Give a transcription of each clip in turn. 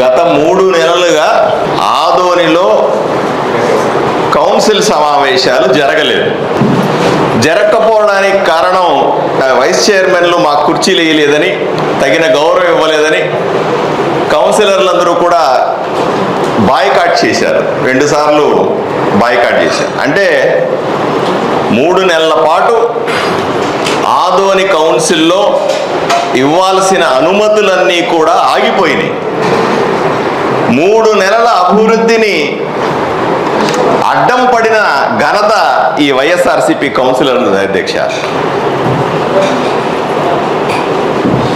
గత 3 నెలలుగా ఆదోనిలో కౌన్సిల్ సమావేశాలు జరగలేదు. జరగకపోవడానికి కారణం వైస్ చైర్మన్లు మా కుర్చీలు వేయలేదని, తగిన గౌరవం ఇవ్వలేదని కౌన్సిలర్లందరూ కూడా బాయ్కాట్ చేశారు. 2 సార్లు బాయ్కాట్ చేశారు. అంటే 3 నెలల పాటు ఆదోని కౌన్సిల్లో ఇవ్వాల్సిన అనుమతులన్నీ కూడా ఆగిపోయినాయి. 3 నెలల అభివృద్ధిని అడ్డం పడిన ఘనత ఈ వైఎస్ఆర్సీపీ కౌన్సిలర్ అధ్యక్ష.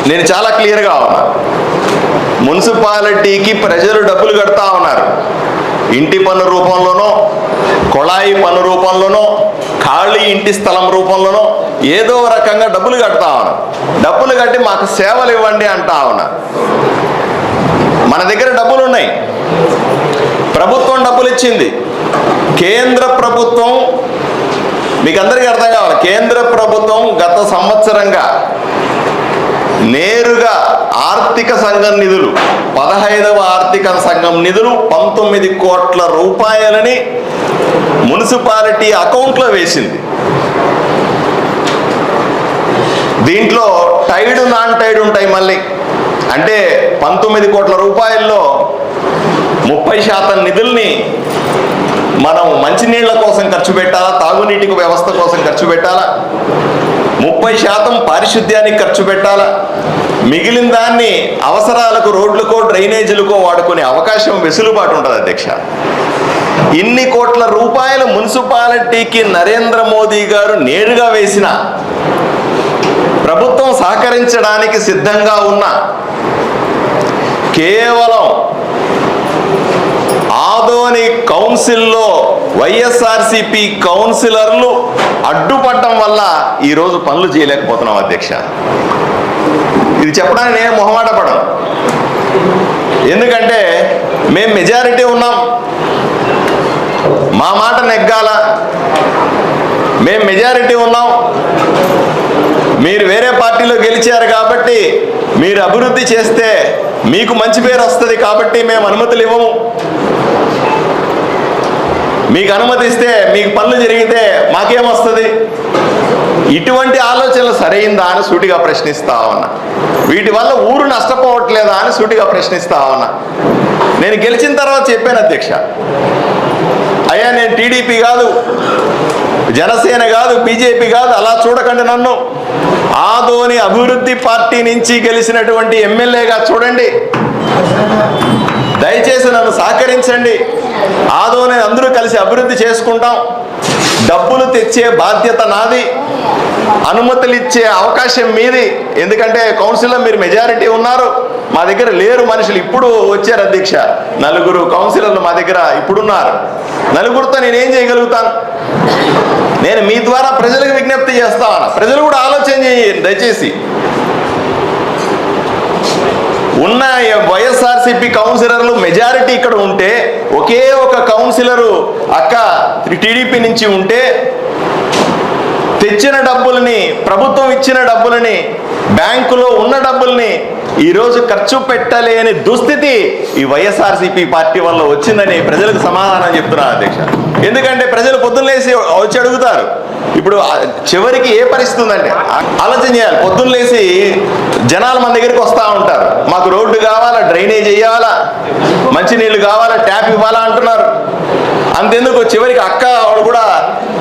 నేను చాలా క్లియర్గా ఉన్నా, మున్సిపాలిటీకి ప్రజలు డబ్బులు కడతా ఉన్నారు. ఇంటి పన్ను రూపంలోనో, కొళాయి పన్ను రూపంలోనో, ఖాళీ ఇంటి స్థలం రూపంలోనో ఏదో రకంగా డబ్బులు కడతా ఉన్నారు. డబ్బులు కట్టి మాకు సేవలు ఇవ్వండి అంటా ఉన్నారు. మన దగ్గర డబ్బులు ఉన్నాయి, ప్రభుత్వం డబ్బులు ఇచ్చింది. కేంద్ర ప్రభుత్వం, మీకు అందరికీ అర్థం కావాలి, కేంద్ర ప్రభుత్వం గత సంవత్సరంగా నేరుగా ఆర్థిక సంఘం నిధులు, 15వ ఆర్థిక సంఘం నిధులు 19 కోట్ల రూపాయలని మున్సిపాలిటీ అకౌంట్లో వేసింది. దీంట్లో టైడ్ నాన్ టైడ్ ఉంటాయి. మళ్ళీ అంటే 19 కోట్ల రూపాయల్లో 30% నిధుల్ని మనం మంచినీళ్ల కోసం ఖర్చు పెట్టాలా, తాగునీటికి వ్యవస్థ కోసం ఖర్చు పెట్టాలా, 30% పారిశుద్ధ్యానికి ఖర్చు పెట్టాలా, మిగిలిన దాన్ని అవసరాలకు, రోడ్లకో డ్రైనేజీలకో వాడుకునే అవకాశం, వెసులుబాటు ఉంటుంది అధ్యక్ష. ఇన్ని కోట్ల రూపాయలు మున్సిపాలిటీకి నరేంద్ర మోదీ గారు నేరుగా వేసిన, ప్రభుత్వం సహకరించడానికి సిద్ధంగా ఉన్న, కేవలం ఆదోని కౌన్సిల్లో వైఎస్ఆర్సీపీ కౌన్సిలర్లు అడ్డుపడటం వల్ల ఈరోజు పనులు చేయలేకపోతున్నాం అధ్యక్ష. ఇది చెప్పడానికి నేను మొహమాట పడను. ఎందుకంటే మేము మెజారిటీ ఉన్నాం, మా మాట నెగ్గాల. మేము మెజారిటీ ఉన్నాం, మీరు వేరే పార్టీలో గెలిచారు కాబట్టి మీరు అభివృద్ధి చేస్తే మీకు మంచి పేరు వస్తుంది కాబట్టి మేము అనుమతులు ఇవ్వము. మీకు అనుమతి ఇస్తే మీకు పనులు జరిగితే మాకేమొస్తుంది? ఇటువంటి ఆలోచనలు సరైందా అని సూటిగా ప్రశ్నిస్తా ఉన్నా. వీటి వల్ల ఊరు నష్టపోవట్లేదా అని సూటిగా ప్రశ్నిస్తా ఉన్నా. నేను గెలిచిన తర్వాత చెప్పాను అధ్యక్ష, అయ్యా నేను టీడీపీ కాదు, జనసేన కాదు, బీజేపీ కాదు, అలా చూడకండి నన్ను. ఆదోని అభివృద్ధి పార్టీ నుంచి గెలిచినటువంటి ఎమ్మెల్యేగా చూడండి, దయచేసి నన్ను సహకరించండి. ఆదోని అందరూ కలిసి అభివృద్ధి చేసుకుంటాం. డబ్బులు తెచ్చే బాధ్యత నాది, అనుమతులు ఇచ్చే అవకాశం మీది. ఎందుకంటే కౌన్సిల్లో మీరు మెజారిటీ ఉన్నారు, మా దగ్గర లేరు మనుషులు. ఇప్పుడు వచ్చారు అధ్యక్ష, 4 కౌన్సిలర్లు మా దగ్గర ఇప్పుడున్నారు. 4తో నేనేం చేయగలుగుతాను? నేను మీ ద్వారా ప్రజలకు విజ్ఞప్తి చేస్తా ఉన్నా. ప్రజలు కూడా ఆలోచన చేయండి దయచేసి. ఉన్న వైఎస్ఆర్సీపీ కౌన్సిలర్లు మెజారిటీ ఇక్కడ ఉంటే, ఒకే ఒక కౌన్సిలరు అక్క టీడీపీ నుంచి ఉంటే, తెచ్చిన డబ్బుల్ని, ప్రభుత్వం ఇచ్చిన డబ్బులని, బ్యాంకులో ఉన్న డబ్బుల్ని ఈరోజు ఖర్చు పెట్టలేని దుస్థితి ఈ వైఎస్ఆర్సీపీ పార్టీ వల్ల వచ్చిందని ప్రజలకు సమాధానం చెప్తున్నారు అధ్యక్ష. ఎందుకంటే ప్రజలు పొద్దున్నలేసి వచ్చి అడుగుతారు. ఇప్పుడు చివరికి ఏ పరిస్థితి ఉందంటే ఆలోచన చేయాలి. పొద్దున్నలేసి జనాలు మన దగ్గరికి వస్తూ ఉంటారు, మాకు రోడ్డు కావాలా, డ్రైనేజ్ వేయాలా, మంచినీళ్ళు కావాలా, ట్యాప్ ఇవ్వాలా అంటున్నారు. అంతెందుకు చివరికి అక్క వాళ్ళు కూడా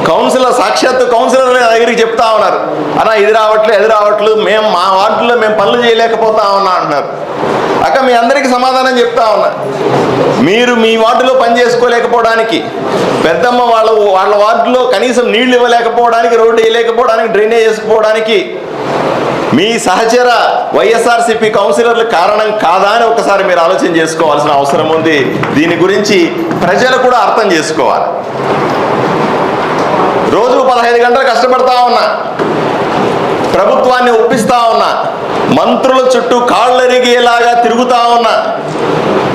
కౌన్సిలర్, సాక్షాత్తు కౌన్సిలర్ దగ్గరికి చెప్తా ఉన్నారు, అన్నా ఇది రావట్లేదు, అది రావట్లేదు, మేము మా వార్డులో మేము పనులు చేయలేకపోతా ఉన్నా అంటున్నారు. అక్క మీ అందరికీ సమాధానం చెప్తా ఉన్నా, మీరు మీ వార్డులో పని చేసుకోలేకపోవడానికి, పెద్దమ్మ వాళ్ళ వార్డులో కనీసం నీళ్లు ఇవ్వలేకపోవడానికి, రోడ్డు వేయలేకపోవడానికి, డ్రైనేజ్ చేసుకోవడానికి మీ సహచర వైఎస్ఆర్సీపీ కౌన్సిలర్లు కారణం కాదా అని ఒకసారి మీరు ఆలోచన చేసుకోవాల్సిన అవసరం ఉంది. దీని గురించి ప్రజలు కూడా అర్థం చేసుకోవాలి. రోజు 15 గంటలు కష్టపడతా ఉన్నా, ప్రభుత్వాన్ని ఒప్పిస్తా ఉన్నా, మంత్రుల చుట్టూ కాళ్ళెరిగేలాగా తిరుగుతా ఉన్నా,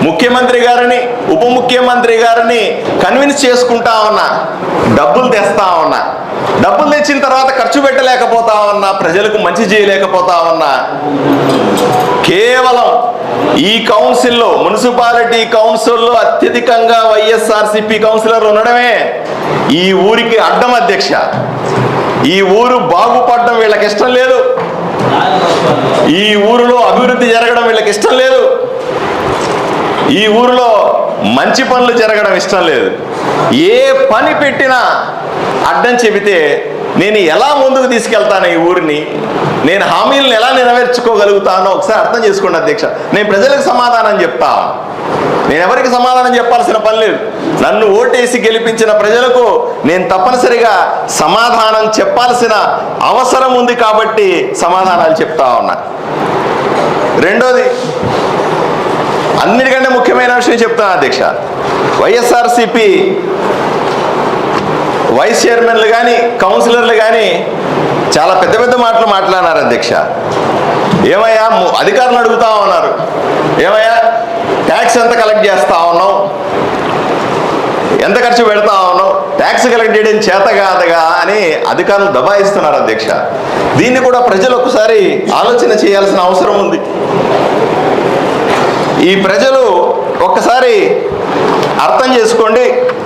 ముఖ్యమంత్రి గారిని, ఉప ముఖ్యమంత్రి గారిని కన్విన్స్ చేసుకుంటా ఉన్నా, డబ్బులు తెస్తా ఉన్నా. డబ్బులు తెచ్చిన తర్వాత ఖర్చు పెట్టలేకపోతా ఉన్నా, ప్రజలకు మంచి చేయలేకపోతా ఉన్నా. కేవలం ఈ కౌన్సిల్లో, మున్సిపాలిటీ కౌన్సిల్లో అత్యధికంగా వైఎస్ఆర్సీపీ కౌన్సిలర్ ఉండడమే ఈ ఊరికి అడ్డం అధ్యక్ష. ఈ ఊరు బాగుపడడం వీళ్ళకి ఇష్టం లేదు, ఈ ఊరిలో అభివృద్ధి జరగడం వీళ్ళకి ఇష్టం లేదు, ఈ ఊరిలో మంచి పనులు జరగడం ఇష్టం లేదు. ఏ పని పెట్టినా అడ్డం చెబితే నేను ఎలా ముందుకు తీసుకెళ్తాను ఈ ఊరిని, నేను హామీలను ఎలా నెరవేర్చుకోగలుగుతానో ఒకసారి అర్థం చేసుకోండి అధ్యక్ష. నేను ప్రజలకు సమాధానం చెప్తా, నేను ఎవరికి సమాధానం చెప్పాల్సిన పని లేదు. నన్ను ఓటేసి గెలిపించిన ప్రజలకు నేను తప్పనిసరిగా సమాధానం చెప్పాల్సిన అవసరం ఉంది కాబట్టి సమాధానాలు చెప్తా ఉన్నా. రెండోది, అన్నిటికంటే ముఖ్యమైన విషయం చెప్తాను అధ్యక్ష. వైఎస్ఆర్సీపీ వైస్ చైర్మన్లు కానీ కౌన్సిలర్లు కానీ చాలా పెద్ద పెద్ద మాటలు మాట్లాడారు అధ్యక్ష. ఏమయ్యా అధికారులు అడుగుతా ఉన్నారు, ఏమయ్యా ట్యాక్స్ ఎంత కలెక్ట్ చేస్తా ఉన్నావు, ఎంత ఖర్చు పెడతా ఉన్నావు, ట్యాక్స్ కలెక్ట్ చేయడం చేత కాదుగా అని అధికారులు దబాయిస్తున్నారు అధ్యక్ష. దీన్ని కూడా ప్రజలు ఒకసారి ఆలోచన చేయాల్సిన అవసరం ఉంది. ఈ ప్రజలు ఒక్కసారి అర్థం చేసుకోండి.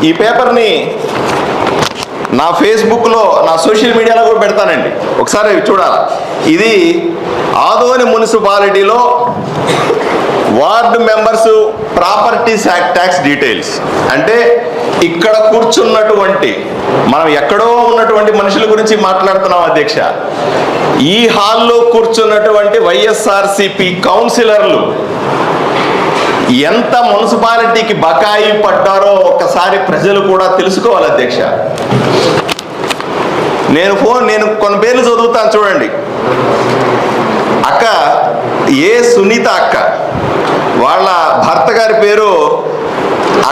ఈ పేపర్ని నా ఫేస్బుక్లో, నా సోషల్ మీడియాలో కూడా పెడతానండి, ఒకసారి చూడాలి. ఇది ఆదోని మున్సిపాలిటీలో ward members properties tax details. అంటే ఇక్కడ కూర్చున్నటువంటి, మనం ఎక్కడో ఉన్నటువంటి మనుషుల గురించి మాట్లాడుతున్నాం అధ్యక్ష. ఈ హాల్లో కూర్చున్నటువంటి వైఎస్ఆర్సీపీ కౌన్సిలర్లు ఎంత మున్సిపాలిటీకి బకాయి పడ్డారో ఒక్కసారి ప్రజలు కూడా తెలుసుకోవాలి అధ్యక్ష. నేను కొన్ని పేర్లు చదువుతాను చూడండి. అక్క ఏ సునీత అక్క, వాళ్ళ భర్త గారి పేరు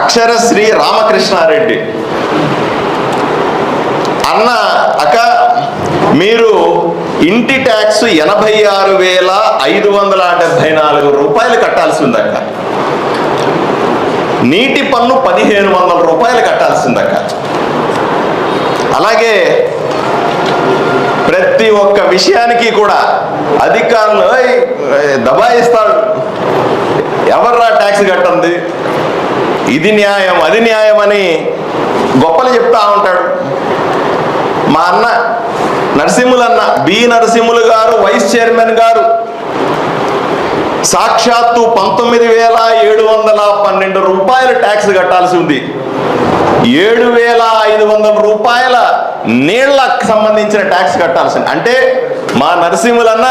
అక్షరశ్రీ రామకృష్ణారెడ్డి. అన్న, అక్క మీరు ఇంటి ట్యాక్స్ 86,574 రూపాయలు కట్టాల్సి ఉంది అక్క. నీటి పన్ను 1,500 రూపాయలు కట్టాల్సిందక్క. అలాగే ప్రతి ఒక్క విషయానికి కూడా అధికారులు దబాయిస్తాడు. ఎవర్రా ట్యాక్స్ కట్టండి, ఇది న్యాయం అది న్యాయం అని గొప్పలు చెప్తా ఉంటాడు. మా అన్న నరసింహులన్న, బి నరసింహులు గారు వైస్ చైర్మన్ గారు సాక్షాత్తు 19,712 రూపాయలు ట్యాక్స్ కట్టాల్సి ఉంది. 7,500 రూపాయల నీళ్లకు సంబంధించిన ట్యాక్స్ కట్టాల్సింది. అంటే మా నరసింహులన్న,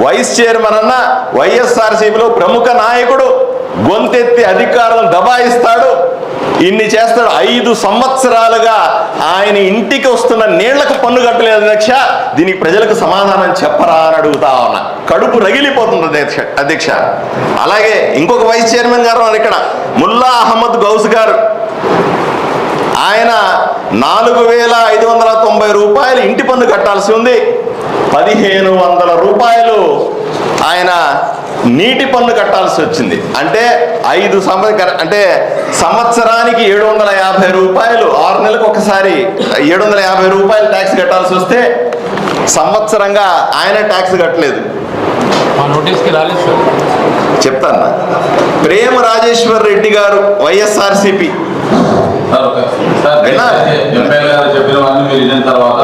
వైస్ చైర్మన్ అన్న, వైఎస్ఆర్సీపీలో ప్రముఖ నాయకుడు, గొంతెత్తి అధికారులను దబాయిస్తాడు, ఇన్ని చేస్తాడు. 5 సంవత్సరాలుగా ఆయన ఇంటికి వస్తున్న నీళ్లకు పన్ను కట్టలేదు అధ్యక్ష. దీనికి ప్రజలకు సమాధానం చెప్పరా అని అడుగుతా ఉన్నా. కడుపు రగిలిపోతుంది అధ్యక్ష. అలాగే ఇంకొక వైస్ చైర్మన్ గారు ఇక్కడ ముల్లా అహ్మద్ గౌస్ గారు, ఆయన 4,590 రూపాయలు ఇంటి పన్ను కట్టాల్సి ఉంది. 1,500 రూపాయలు ఆయన నీటి పన్ను కట్టాల్సి వచ్చింది. అంటే 5 అంటే సంవత్సరానికి 750 రూపాయలు, 6 నెలలకు ఒకసారి 750 రూపాయలు ట్యాక్స్ కట్టాల్సి వస్తే సంవత్సరంగా ఆయన ట్యాక్స్ కట్టలేదు. చెప్తాను. ప్రేమ రాజేశ్వర్ రెడ్డి గారు వైఎస్ఆర్సీపీ చెప్పినవన్నీ మీరు విన్న తర్వాత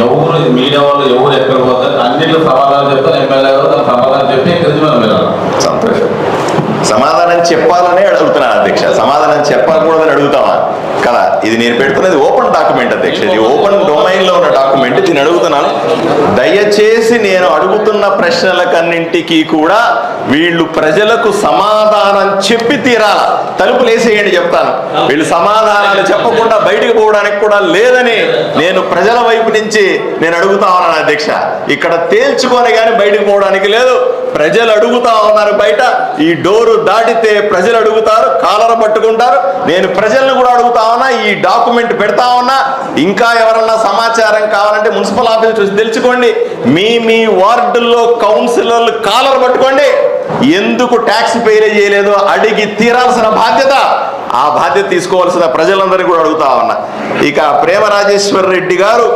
ఎవరు మీడియా వాళ్ళు ఎవరు ఎక్కడ పోతారు అన్నింటిలో సమాధానం చెప్తారు. ఎమ్మెల్యే గారు దానికి సమాధానం చెప్పి ఎక్కడి మనం వెళ్ళాలి. సంతోషం. సమాధానం చెప్పాలనే అడుగుతున్నాను అధ్యక్ష. సమాధానం చెప్పకూడదని అడుగుతామా కదా? ఇది నేను పెడుతున్నది ఓపెన్ డాక్యుమెంట్ అధ్యక్ష, ఇది ఓపెన్ డొమైన్ లో ఉన్న డాక్యుమెంట్. దీన్ని అడుగుతున్నాను. దయచేసి నేను అడుగుతున్న ప్రశ్నలకన్నింటికీ కూడా వీళ్ళు ప్రజలకు సమాధానం చెప్పి తీరాల. తలుపులు వేసేయండి చెప్తాను. వీళ్ళు సమాధానాలు చెప్పకుండా బయటకు పోవడానికి కూడా లేదని నేను ప్రజల వైపు నుంచి నేను అడుగుతా ఉన్నాను అధ్యక్ష. ఇక్కడ తేల్చుకొని కానీ బయటకు పోవడానికి లేదు. ప్రజలు అడుగుతా ఉన్నారు బయట. ఈ డోరు దాటితే ప్రజలు అడుగుతారు, కాలర పట్టుకుంటారు. నేను ప్రజలను కూడా అడుగుతా ఉన్నా, ఈ డాక్యుమెంట్ పెడతా ఉన్నా. ఇంకా ఎవరన్నా సమాచారం కావాలంటే మున్సిపల్ ఆఫీస్ చూసి తెలుసుకోండి. మీ వార్డుల్లో కౌన్సిలర్లు కాలర్ పట్టుకోండి. ఎందుకు ట్యాక్స్ పే చేయలేదో అడిగి తీరాల్సిన బాధ్యత, ఆ బాధ్యత తీసుకోవాల్సిన ప్రజలందరినీ కూడా అడుగుతా ఉన్నా. ఇక ప్రేమ రాజేశ్వర్ రెడ్డి గారు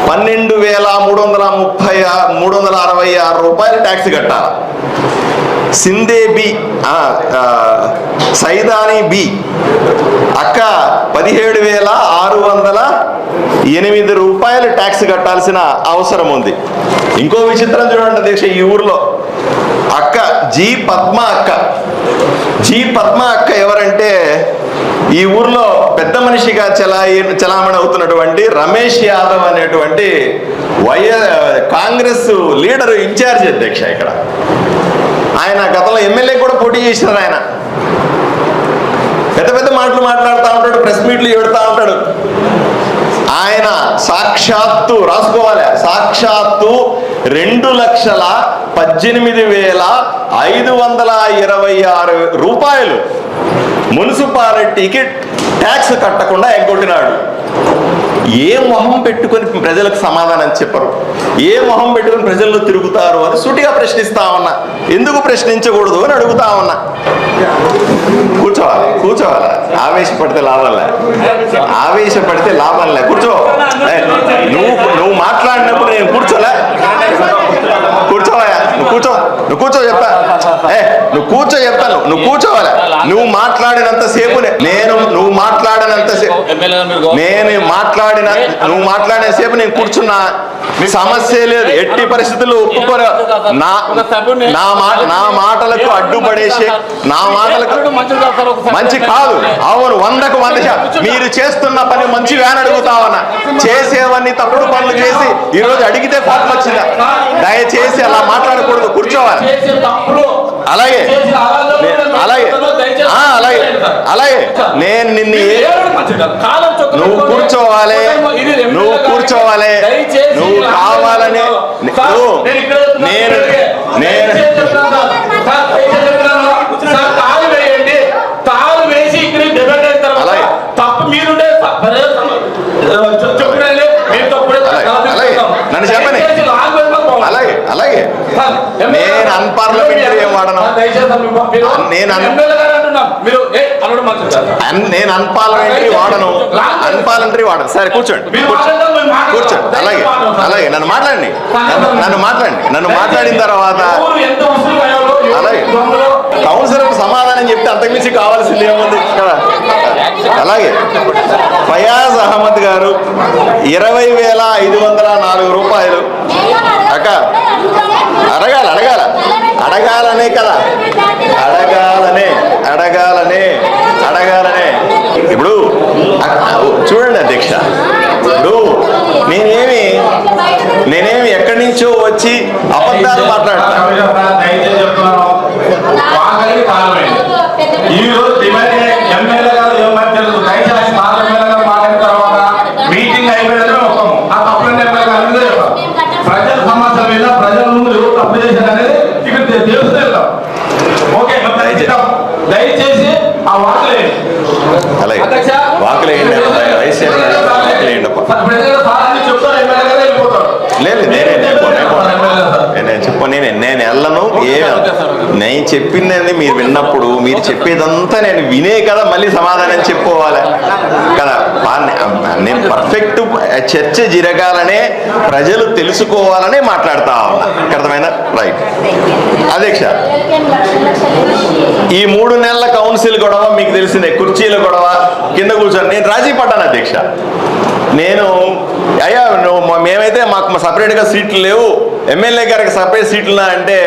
12,366 రూపాయలు ట్యాక్స్ కట్టాలి. సిందే బి సైదాని బి అక్క 17,608 రూపాయలు ట్యాక్స్ కట్టాల్సిన అవసరం ఉంది. ఇంకో విచిత్రం చూడండి అధ్యక్ష, ఈ ఊర్లో అక్క జి పద్మ అక్క ఎవరంటే ఈ ఊర్లో పెద్ద మనిషిగా చలామణి అవుతున్నటువంటి రమేష్ యాదవ్ అనేటువంటి కాంగ్రెస్ లీడర్ ఇన్ఛార్జ్ అధ్యక్ష. ఇక్కడ ఆయన గతంలో ఎమ్మెల్యే కూడా పోటీ చేసినారు. ఆయన పెద్ద పెద్ద మాటలు మాట్లాడుతూ ఉంటాడు, ప్రెస్ మీట్లు పెడతా ఉంటాడు. ఆయన సాక్షాత్తు రాసుకోవాలి, సాక్షాత్తు 2,18,526 రూపాయలు మున్సిపాలిటీకి ట్యాక్స్ కట్టకుండా ఎగ్గొట్టినాడు. ఏ మొహం పెట్టుకొని ప్రజలకు సమాధానం చెప్పరు, ఏ మొహం పెట్టుకొని ప్రజల్లో తిరుగుతారు అని సూటిగా ప్రశ్నిస్తా ఉన్నా. ఎందుకు ప్రశ్నించకూడదు అని అడుగుతా ఉన్నా. కూర్చోవాలి ఆవేశపడితే లాభంలే కూర్చో. నువ్వు మాట్లాడినప్పుడు నేను కూర్చోవా? నువ్వు కూర్చో చెప్తాను. నువ్వు కూర్చోవాలి. నువ్వు మాట్లాడినంతసేపు నువ్వు మాట్లాడిన సేపు నేను కూర్చున్నా, సమస్య లేదు. ఎట్టి పరిస్థితుల్లో ఒప్పుకోరు. నా మాటలకు అడ్డుపడేసే, నా మాటలకు మంచి కాదు. అవును, 100కు 100 మీరు చేస్తున్న పని మంచిగా అని అడుగుతా ఉన్నా. చేసేవన్నీ తప్పుడు పనులు చేసి ఈరోజు అడిగితే కోపం వచ్చిందా? దయచేసి అలా మాట్లాడకూడదు, కూర్చోవాలి. అలాగే నేను నువ్వు కూర్చోవాలి, నువ్వు కావాలని నన్ను చెప్పని. అలాగే నేను అన్పార్లమెంటరీ ఏం వాడను, నేను అన్పార్లమెంటరీ వాడను. సరే కూర్చోండి. అలాగే నన్ను మాట్లాడిన తర్వాత అలాగే కౌన్సిలర్ సమాధానం చెప్తే అంతకుమించి కావాల్సింది ఏముంది కదా. అలాగే ఫయాజ్ అహ్మద్ గారు 20,504 రూపాయలు. అక్క అడగాలనే కదా, అడగాలనే. ఇప్పుడు చూడండి అధ్యక్ష, ఇప్పుడు నేనేమి ఎక్కడి నుంచో వచ్చి అబద్ధాలు మాట్లాడతాను. మీటింగ్ అయిపోయిన ప్రజల సమస్యల మీద ప్రజల ముందు తప్పు చేశారు అనేది ఇక్కడ తెలుస్తుంది. ఓకే, దయచేసి ఆ వాకులే నేను వెళ్ళను. నేను చెప్పిందని మీరు విన్నప్పుడు మీరు చెప్పేదంతా నేను వినే కదా మళ్ళీ సమాధానం చెప్పుకోవాలి కదా. నేను పర్ఫెక్ట్ చర్చ జరగాలనే, ప్రజలు తెలుసుకోవాలనే మాట్లాడుతా ఉన్నా. అర్థమైనా? రైట్ అధ్యక్ష. ఈ 3 నెలల కౌన్సిల్ గొడవ మీకు తెలిసిందే, కుర్చీల గొడవ, కింద కూర్చొని నేను రాజీ పడ్డాను అధ్యక్ష. మేమైతే మాకు సపరేట్గా సీట్లు లేవు, ఎమ్మెల్యే గారికి సపరేట్ సీట్లు అంటే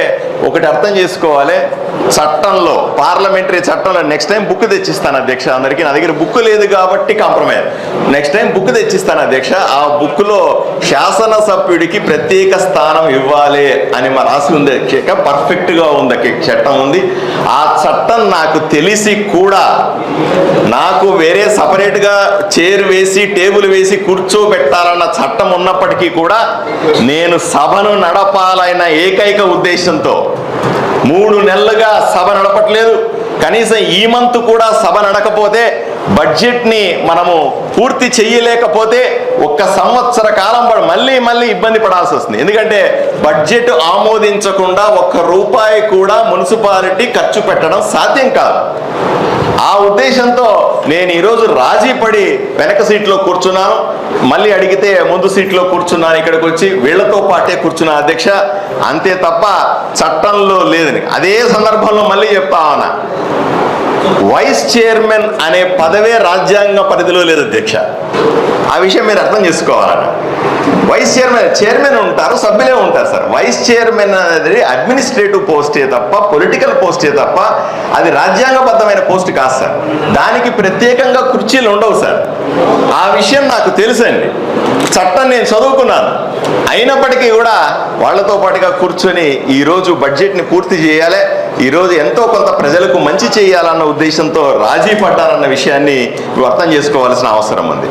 ఒకటి అర్థం చేసుకోవాలి. చట్టంలో, పార్లమెంటరీ చట్టంలో నెక్స్ట్ టైం బుక్ తెచ్చిస్తాను అధ్యక్ష అందరికీ. నా దగ్గర బుక్ లేదు కాబట్టి కాంప్రమైజ్. నెక్స్ట్ టైం బుక్ తెచ్చిస్తాను అధ్యక్ష. ఆ బుక్లో శాసనసభ్యుడికి ప్రత్యేక స్థానం ఇవ్వాలి అని రాసి ఉంది అధ్యక్ష. పర్ఫెక్ట్గా ఉంది చట్టం ఉంది. ఆ చట్టం నాకు తెలిసి కూడా నాకు వేరే సపరేట్గా చైర్ వేసి టేబుల్ వేసి కూర్చోబెట్టాలన్న చట్టం ఉన్నప్పటికీ కూడా నేను సభను నడపాలన్న ఏకైక ఉద్దేశంతో 3 నెలలుగా సభ నడపట్లేదు. కనీసం ఈ మంత్ కూడా సభ నడకపోతే, బడ్జెట్ని మనము పూర్తి చేయలేకపోతే 1 సంవత్సర కాలం మళ్ళీ ఇబ్బంది పడాల్సి వస్తుంది. ఎందుకంటే బడ్జెట్ ఆమోదించకుండా 1 రూపాయి కూడా మున్సిపాలిటీ ఖర్చు పెట్టడం సాధ్యం కాదు. ఆ ఉద్దేశంతో నేను ఈరోజు రాజీ పడి వెనక సీట్లో కూర్చున్నాను, మళ్ళీ అడిగితే ముందు సీట్లో కూర్చున్నాను, ఇక్కడికి వచ్చి వీళ్లతో పాటే కూర్చున్నా అధ్యక్ష, అంతే తప్ప చట్టంలో లేదని. అదే సందర్భంలో మళ్ళీ చెప్తా ఉన్నా, వైస్ చైర్మన్ అనే పదవే రాజ్యాంగ పరిధిలో లేదు అధ్యక్ష. ఆ విషయం మీరు అర్థం చేసుకోవాలన్న. వైస్ చైర్మన్ ఉంటారు, సభ్యులే ఉంటారు సార్. వైస్ చైర్మన్ అనేది అడ్మినిస్ట్రేటివ్ పోస్టే తప్ప, పొలిటికల్ పోస్టే తప్ప, అది రాజ్యాంగబద్ధమైన పోస్ట్ కాదు సార్. దానికి ప్రత్యేకంగా కుర్చీలు ఉండవు సార్. ఆ విషయం నాకు తెలుసండి, చట్టం నేను చదువుకున్నాను. అయినప్పటికీ కూడా వాళ్ళతో పాటుగా కూర్చొని ఈరోజు బడ్జెట్ని పూర్తి చేయాలి, ఈరోజు ఎంతో కొంత ప్రజలకు మంచి చేయాలన్న ఉద్దేశంతో రాజీ పడ్డారన్న విషయాన్ని అర్థం చేసుకోవాల్సిన అవసరం ఉంది.